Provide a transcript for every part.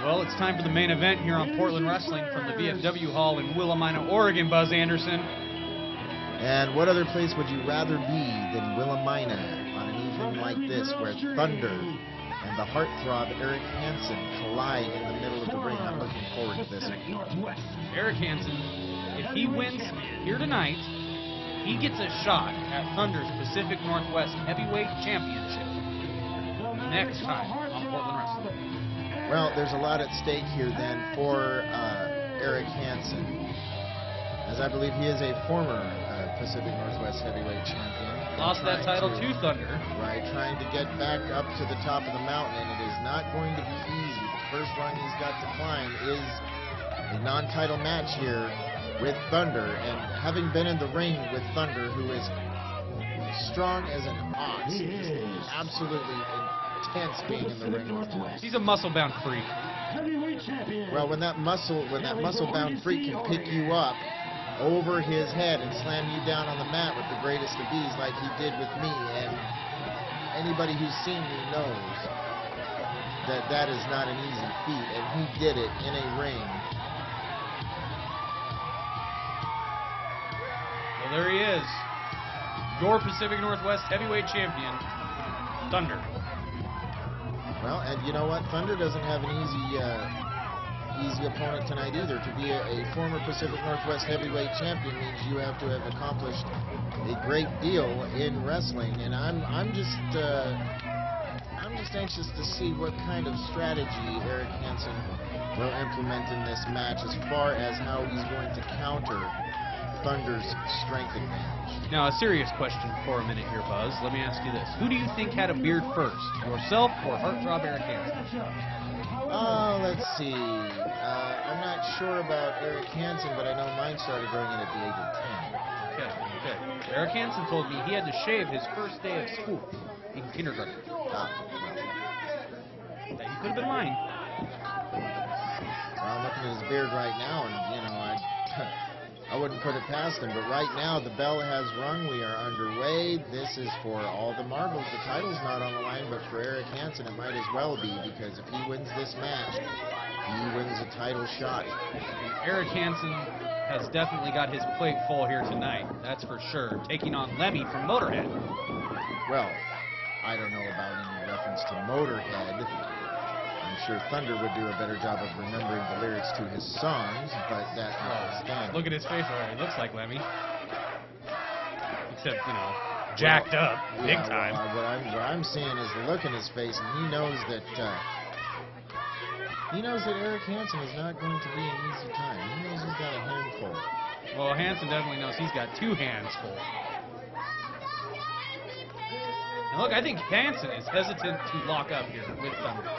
Well, it's time for the main event here on Portland Wrestling from the VFW Hall in Willamina, Oregon, Buzz Anderson. And what other place would you rather be than Willamina on an evening like this where Thunder and the Heartthrob Erik Hanson collide in the middle of the ring? I'm looking forward to this one. Erik Hanson, if he wins here tonight, he gets a shot at Thunder's Pacific Northwest Heavyweight Championship next time on Portland Wrestling. Well, there's a lot at stake here then for Erik Hanson, as I believe he is a former Pacific Northwest Heavyweight Champion. Lost that title to Thunder. Right, trying to get back up to the top of the mountain, and it is not going to be easy. The first rung he's got to climb is a non-title match here with Thunder, and having been in the ring with Thunder, who is strong as an ox, absolutely intense being in the ring with him. He's a muscle-bound freak. Well, when that muscle-bound freak can pick you up over his head and slam you down on the mat with the greatest of ease like he did with me, and anybody who's seen me knows that that is not an easy feat, and he did it in a ring. Well, there he is, your Pacific Northwest Heavyweight Champion, Thunder. Well, and you know what? Thunder doesn't have an easy opponent tonight either. To be a former Pacific Northwest Heavyweight Champion means you have to have accomplished a great deal in wrestling, and I'm just anxious to see what kind of strategy Erik Hanson will implement in this match as far as how he's going to counter Thunder's strength advantage. Now, a serious question for a minute here, Buzz. Let me ask you this. Who do you think had a beard first, yourself or Heartthrob Erik Hanson? Let's see. I'm not sure about Erik Hanson, but I know mine started growing in at the age of 10. Okay. Erik Hanson told me he had to shave his first day of school in kindergarten. Well. That he could have been lying. Well, I'm looking at his beard right now, and, you know, I wouldn't put it past him, but right now the bell has rung. We are underway. This is for all the marbles. The title's not on the line, but for Erik Hanson it might as well be, because if he wins this match, he wins a title shot. Erik Hanson has definitely got his plate full here tonight, that's for sure, taking on Lemmy from Motorhead. Well, I don't know about any reference to Motorhead. I'm sure Thunder would do a better job of remembering the lyrics to his songs, but that notwithstanding. Look at his face already. He looks like Lemmy. Except, you know, jacked up, big time. Well, what I'm seeing is the look in his face, and he knows that Erik Hanson is not going to be an easy time. He knows he's got a handful. Well, Hanson definitely knows he's got two hands full. And look, I think Hanson is hesitant to lock up here with Thunder.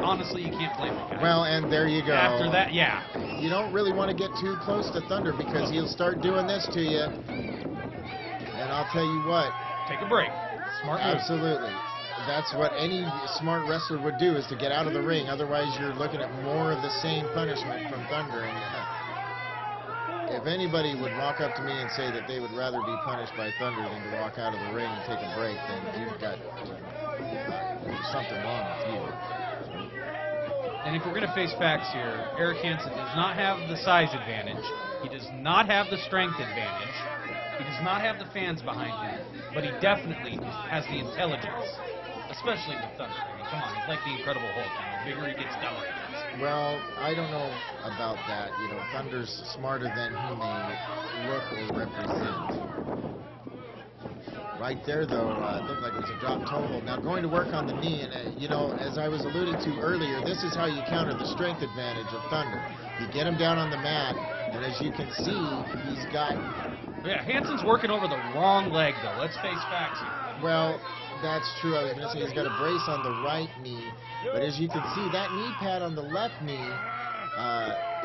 Honestly, you can't blame the guy. Well, and there you go. After that, yeah. You don't really want to get too close to Thunder, because he'll start doing this to you. And I'll tell you what. Take a break. Smart move. Absolutely. That's what any smart wrestler would do, is to get out of the ring. Otherwise, you're looking at more of the same punishment from Thunder. And if anybody would walk up to me and say that they would rather be punished by Thunder than to walk out of the ring and take a break, then you've got something wrong with you. And if we're going to face facts here, Erik Hanson does not have the size advantage. He does not have the strength advantage. He does not have the fans behind him. But he definitely has the intelligence, especially with Thunder. I mean, come on, he's like the Incredible Hulk. The bigger he gets, dumber he gets. Well, I don't know about that. You know, Thunder's smarter than he may look or represent. Right there, though, it looked like it was a drop total. Now going to work on the knee, and you know, as I was alluding to earlier, this is how you counter the strength advantage of Thunder. You get him down on the mat, and as you can see, he's got... Yeah, Hanson's working over the wrong leg, though. Let's face facts here. Well, that's true. I was going to say he's got a brace on the right knee, but as you can see, that knee pad on the left knee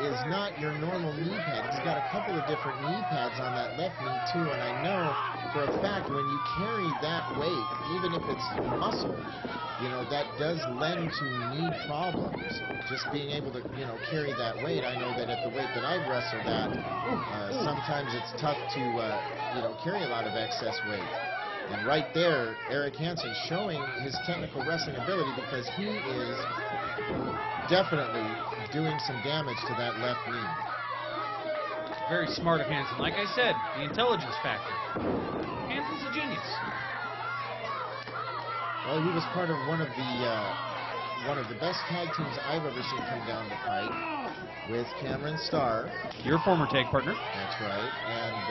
is not your normal knee pad. He's got a couple of different knee pads on that left knee, too, and I know for a fact when you carry that weight, even if it's muscle, you know, that does lend to knee problems. Just being able to, you know, carry that weight. I know that at the weight that I've wrestled at, sometimes it's tough to, you know, carry a lot of excess weight. And right there, Erik Hanson showing his technical wrestling ability, because he is definitely doing some damage to that left knee. Very smart of Hanson. Like I said, the intelligence factor. Hanson's a genius. Well, he was part of one of the best tag teams I've ever seen come down to fight with Cameron Starr. Your former tag partner. That's right. And,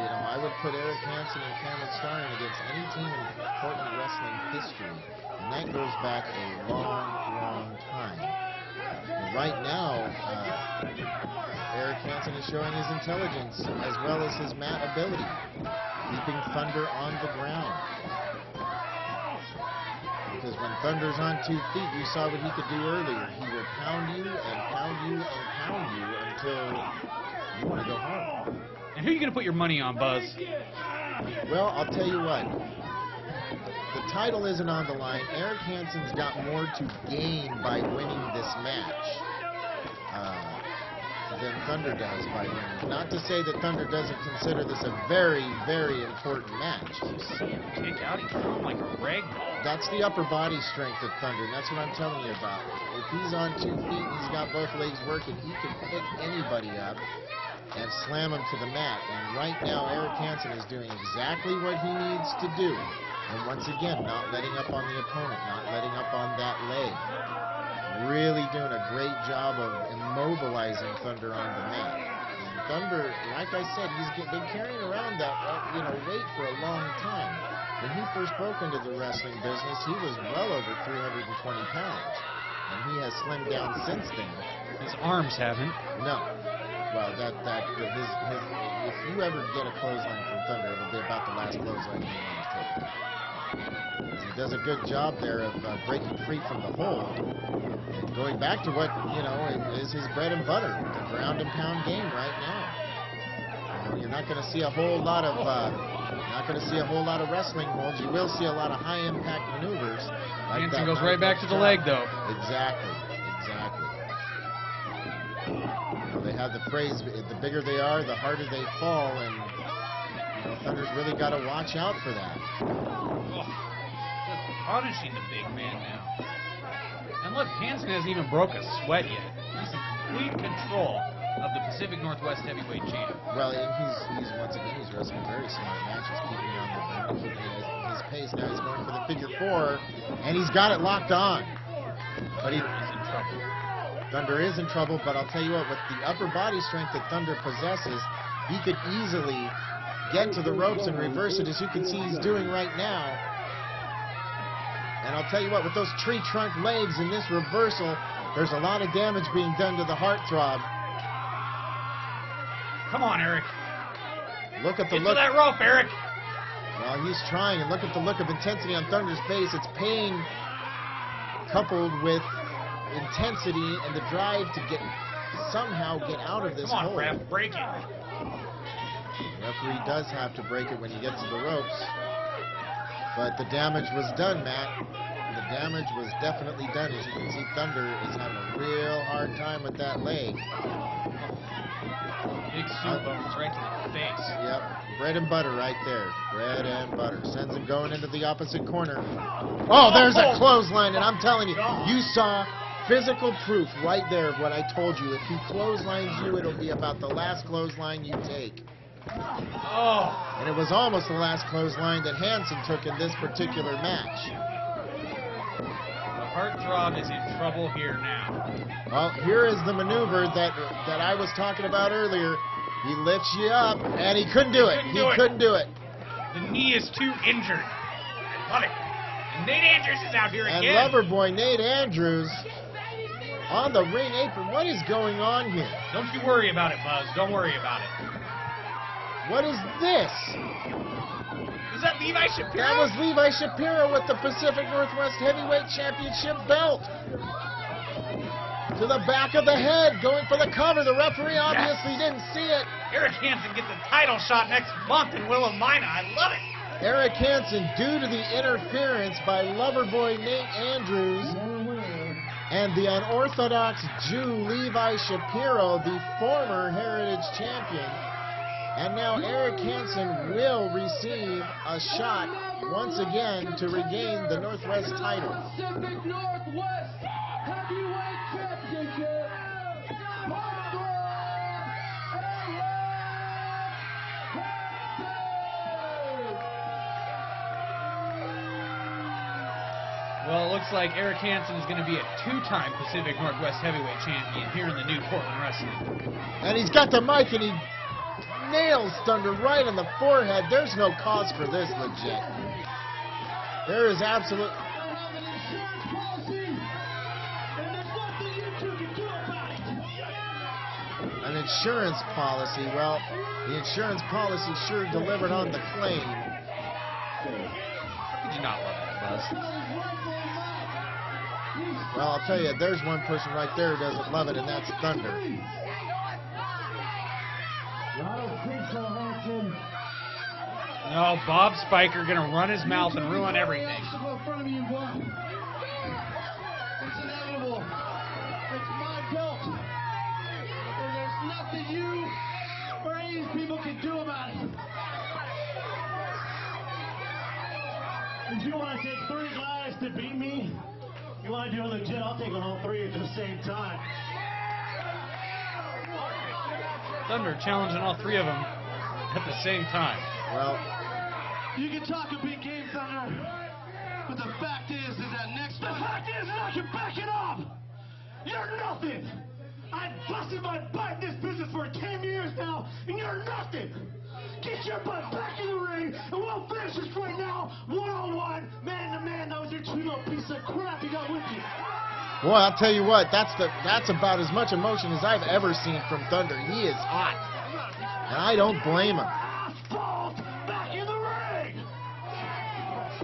you know, I would put Erik Hanson and Cameron Starr in against any team in Portland wrestling history. And that goes back a long, long time. And right now, Erik Hanson is showing his intelligence as well as his mat ability, keeping Thunder on the ground. Because when Thunder's on 2 feet, you saw what he could do earlier. He will pound you and pound you and pound you until you want to go home. And who are you going to put your money on, Buzz? Well, I'll tell you what. The title isn't on the line. Erik Hanson's got more to gain by winning this match than Thunder does by winning. Not to say that Thunder doesn't consider this a very, very important match. Kick out, he's thrown like a rag doll. That's the upper body strength of Thunder, and that's what I'm telling you about. If he's on 2 feet and he's got both legs working, he can pick anybody up and slam him to the mat. And right now, Erik Hanson is doing exactly what he needs to do. And once again, not letting up on the opponent, not letting up on that leg. Really doing a great job of immobilizing Thunder on the mat. And Thunder, like I said, he's been carrying around that weight for a long time. When he first broke into the wrestling business, he was well over 320 pounds. And he has slimmed down since then. His arms haven't. No. Well, if you ever get a clothesline from Thunder, it'll be about the last clothesline he wants to take. He does a good job there of breaking free from the hold and going back to what, is his bread and butter, the ground and pound game right now. You're not going to see a whole lot of wrestling holds. You will see a lot of high impact maneuvers. Like Hanson goes right back to the leg, though. Exactly. They have the phrase, the bigger they are, the harder they fall, and Thunder's really got to watch out for that. Just punishing the big man now. And look, Hanson hasn't even broke a sweat yet. He's in complete control of the Pacific Northwest heavyweight champ. Well, and he's once again, he's wrestling very smart matches, keeping on the ground, keeping his pace. Now he's going for the figure 4, and he's got it locked on. But he's in trouble. Thunder is in trouble, but I'll tell you what, with the upper body strength that Thunder possesses, he could easily get to the ropes and reverse it, as you can see he's doing right now. And I'll tell you what, with those tree trunk legs in this reversal, there's a lot of damage being done to the Heartthrob. Come on, Erik. Look at the look. Get to that rope, Erik. Well, he's trying, and look at the look of intensity on Thunder's face. It's pain coupled with intensity and the drive to somehow get out of this hole. Come on, ref, break it. The referee does have to break it when he gets to the ropes. But the damage was done, Matt. The damage was definitely done. As you can see, Thunder is having a real hard time with that leg. Big soup bones right to the face. Yep, bread and butter right there. Bread and butter. Sends him going into the opposite corner. Oh, there's a clothesline, and I'm telling you, you saw physical proof right there of what I told you. If he clotheslines you, it'll be about the last clothesline you take. Oh. And it was almost the last clothesline that Hanson took in this particular match. The Heartthrob is in trouble here now. Well, here is the maneuver that I was talking about earlier. He lifts you up, and he couldn't do it. He couldn't do it. The knee is too injured. I love it. And Nate Andrews is out here again. And Loverboy Nate Andrews on the ring apron. What is going on here? Don't you worry about it, Buzz. Don't worry about it. What is this? Is that Levi Shapiro? That was Levi Shapiro with the Pacific Northwest Heavyweight Championship belt. To the back of the head, going for the cover. The referee obviously didn't see it. Erik Hanson gets a title shot next month in Willamina. I love it. Erik Hanson, due to the interference by Loverboy Nate Andrews and the unorthodox Jew Levi Shapiro, the former Heritage Champion. And now Erik Hanson will receive a shot once again to regain the Northwest title. Well, it looks like Erik Hanson is going to be a two-time Pacific Northwest Heavyweight Champion here in the new Portland Wrestling. And he's got the mic and he nails Thunder right in the forehead. There's no cause for this, legit. There is absolute... An insurance policy. Well, the insurance policy sure delivered on the claim. How could you not love that, Buzz? Well, I'll tell you, there's one person right there who doesn't love it, and that's Thunder. No, Bob Spiker going to run his mouth and ruin everything. It's inevitable. It's my belt. And there's nothing you or any of these people can do about it. If you want to take 3 guys to beat me, you want to do it legit, I'll take on all 3 at the same time. Thunder challenging all 3 of them at the same time. Well, you can talk a big game, Thunder, but the fact is that I can back it up. You're nothing. I've busted my butt in this business for 10 years now, and you're nothing. Get your butt back in the ring, and we'll finish this right now, one-on-one, man-to-man. That was your true little piece of crap you got with you. boy, I'll tell you what, that's about as much emotion as I've ever seen from Thunder. He is hot, and I don't blame him. Back in the ring.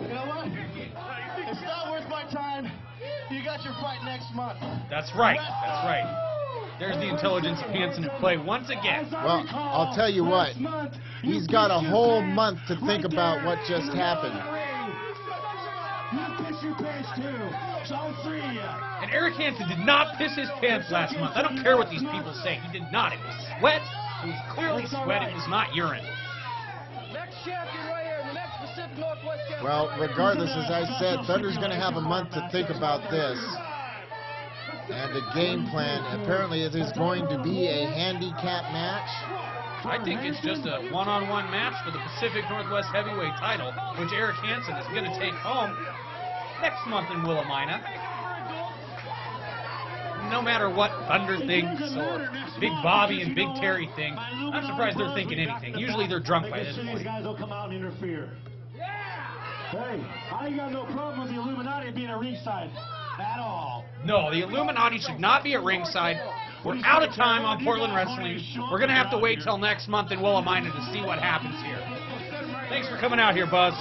You know what? It's not worth my time. You got your fight next month. That's right. That's right. There's the intelligence of Hanson at play once again. Well, I'll tell you what, he's got a whole month to think about what just happened. And Erik Hanson did not piss his pants last month. I don't care what these people say. He did not. It was sweat. It was clearly sweat. It was not urine. Well, regardless, as I said, Thunder's going to have a month to think about this. And the game plan, apparently it is going to be a handicap match. I think it's just a one-on-one match for the Pacific Northwest Heavyweight title, which Erik Hanson is going to take home next month in Willamina. No matter what Thunder thinks or Big Bobby and Big Terry think, I'm surprised they're thinking anything. Usually they're drunk by this point. These guys will come out and interfere. Hey, I ain't got no problem with the Illuminati being at ringside at all. No, the Illuminati should not be at ringside. We're out of time on Portland Wrestling. We're going to have to wait till next month in Willamina to see what happens here. Thanks for coming out here, Buzz.